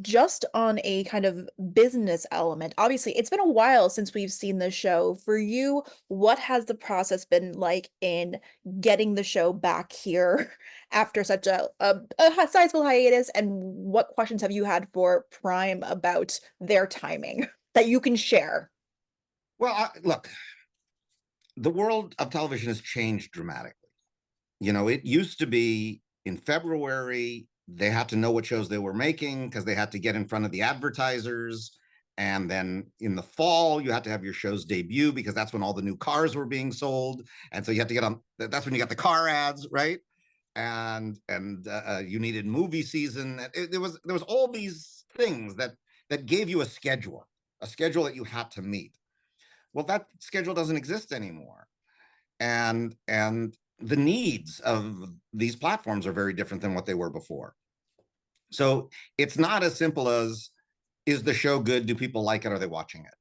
just on a kind of business element, obviously, it's been a while since we've seen the show. For you, what has the process been like in getting the show back here after such a sizable hiatus? And what questions have you had for Prime about their timing that you can share? Well, look, the world of television has changed dramatically. It used to be in February, they had to know what shows they were making because they had to get in front of the advertisers. And then in the fall, you had to have your show's debut because that's when all the new cars were being sold. And so you had to get on, that's when you got the car ads, right? And you needed movie season. There was all these things that gave you a schedule that you had to meet. Well, that schedule doesn't exist anymore. And the needs of these platforms are very different than what they were before. So it's not as simple as, is the show good? Do people like it? Are they watching it?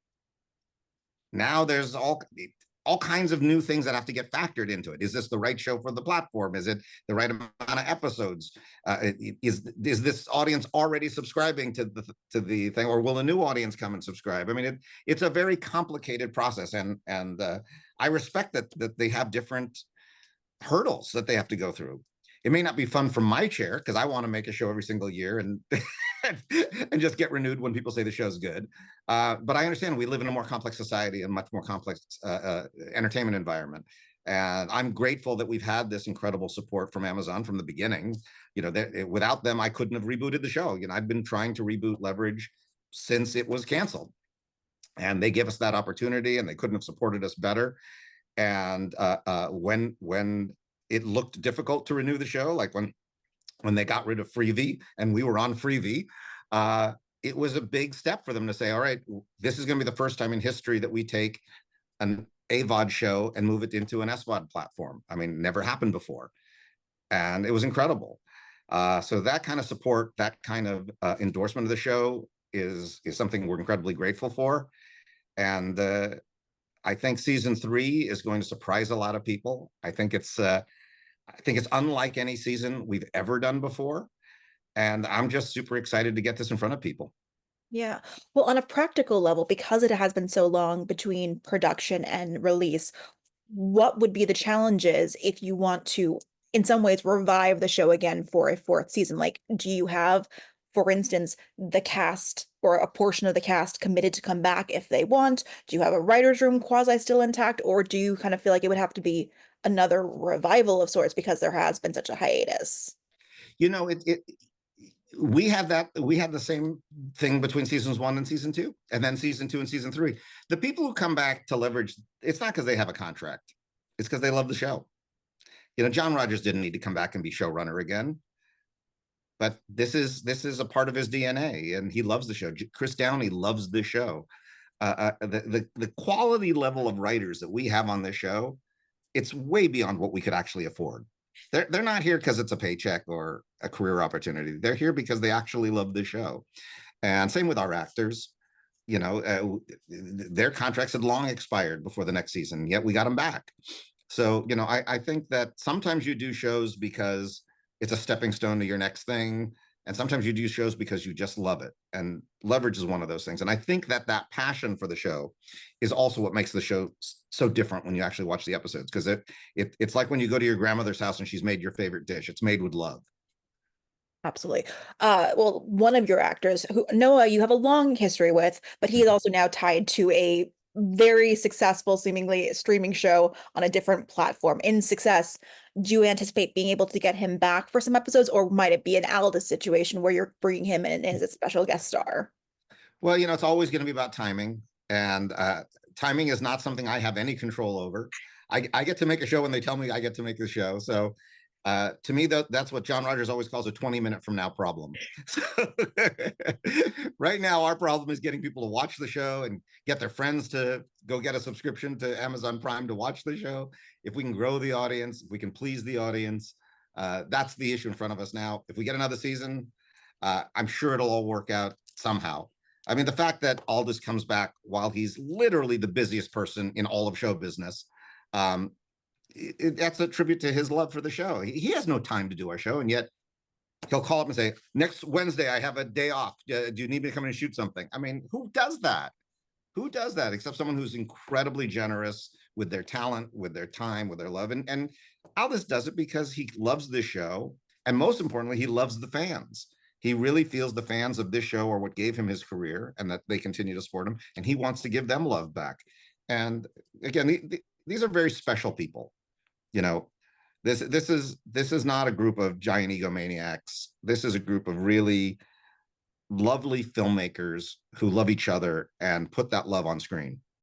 Now there's all kinds of new things that have to get factored into it. Is this the right show for the platform? Is it the right amount of episodes? Is this audience already subscribing to the thing, or will a new audience come and subscribe? I mean, it's a very complicated process, and I respect that they have different hurdles that they have to go through. It may not be fun from my chair because I want to make a show every single year and and just get renewed when people say the show's good. But I understand we live in a more complex society and much more complex entertainment environment. And I'm grateful that we've had this incredible support from Amazon from the beginning. Without them, I couldn't have rebooted the show. I've been trying to reboot Leverage since it was canceled. And they gave us that opportunity, and they couldn't have supported us better. And when it looked difficult to renew the show, like when they got rid of Freevee and we were on Freevee, it was a big step for them to say, all right, this is going to be the first time in history that we take an AVOD show and move it into an SVOD platform. I mean, never happened before. And it was incredible. So that kind of support, that kind of endorsement of the show is something we're incredibly grateful for. And I think season 3 is going to surprise a lot of people. I think it's unlike any season we've ever done before. And I'm just super excited to get this in front of people. Yeah. Well, on a practical level, because it has been so long between production and release, what would be the challenges if you want to, in some ways, revive the show again for a fourth season? Like, do you have, for instance, the cast or a portion of the cast committed to come back if they want? Do you have a writer's room quasi still intact? Or do you kind of feel like it would have to be another revival of sorts because there has been such a hiatus? You know, we had the same thing between seasons 1 and season 2, and then season 2 and season 3. The people who come back to Leverage, it's not because they have a contract, it's because they love the show. John Rogers didn't need to come back and be showrunner again, but this is a part of his DNA, and he loves the show. Chris Downey loves the show. The quality level of writers that we have on this show, it's way beyond what we could actually afford. They're not here because it's a paycheck or a career opportunity. They're here because they actually love the show. And same with our actors. Their contracts had long expired before the next season, yet we got them back. So, I think that sometimes you do shows because it's a stepping stone to your next thing. And sometimes you do shows because you just love it. And Leverage is one of those things. And I think that passion for the show is also what makes the show so different when you actually watch the episodes. Because it's like when you go to your grandmother's house and she's made your favorite dish. It's made with love. Absolutely. Well, one of your actors, who Noah, you have a long history with, but he is also now tied to a very successful, seemingly streaming show on a different platform. In Success, do you anticipate being able to get him back for some episodes, or might it be an Aldous situation where you're bringing him in as a special guest star? Well, it's always going to be about timing. And timing is not something I have any control over. I get to make a show when they tell me I get to make the show. So to me, that's what John Rogers always calls a 20-minute from now problem. So, right now, our problem is getting people to watch the show and get their friends to go get a subscription to Amazon Prime to watch the show. If we can grow the audience, if we can please the audience, that's the issue in front of us now. If we get another season, I'm sure it'll all work out somehow. I mean, the fact that Aldous comes back while he's literally the busiest person in all of show business, that's a tribute to his love for the show. He has no time to do our show, and yet He'll call up and say, next Wednesday, I have a day off. Do you need me to come in and shoot something? I mean, who does that? Who does that except someone who's incredibly generous with their talent, with their time, with their love? And Aldous does it because he loves this show. And most importantly, he loves the fans. He really feels the fans of this show are what gave him his career and that they continue to support him. And he wants to give them love back. And again, these are very special people. You know, this is not a group of giant egomaniacs. This is a group of really lovely filmmakers who love each other and put that love on screen.